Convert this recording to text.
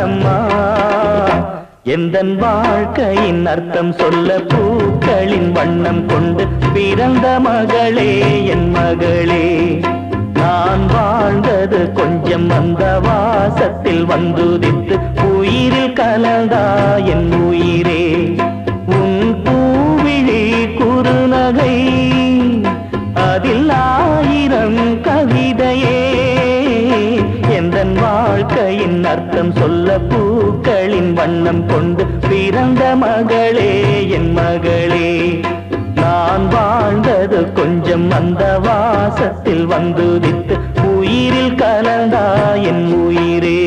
பாரம்மா. எந்தன் வாழ்க்கையின் அர்த்தம் சொல்ல பூக்களின் வண்ணம் கொண்டு பிறந்த மகளே என் மகளே. நான் வாழ்ந்தது கொஞ்சம் அந்த வாசத்தில் வந்துதித்து உயிரில் கலந்தா என் உயிரே. உன் பூவிழி குறுநகை அதில் 1000 கவிதையே. எந்தன் வாழ்க்கையின் அர்த்தம் சொல்ல பூக்களின் வண்ணம் கொண்டு பிறந்த மகளே என் மகளே. நான் வாழ்ந்தது கொஞ்சம் அந்த வாசத்தில் வந்துதித்து உயிரில் கலந்தா என் உயிரே.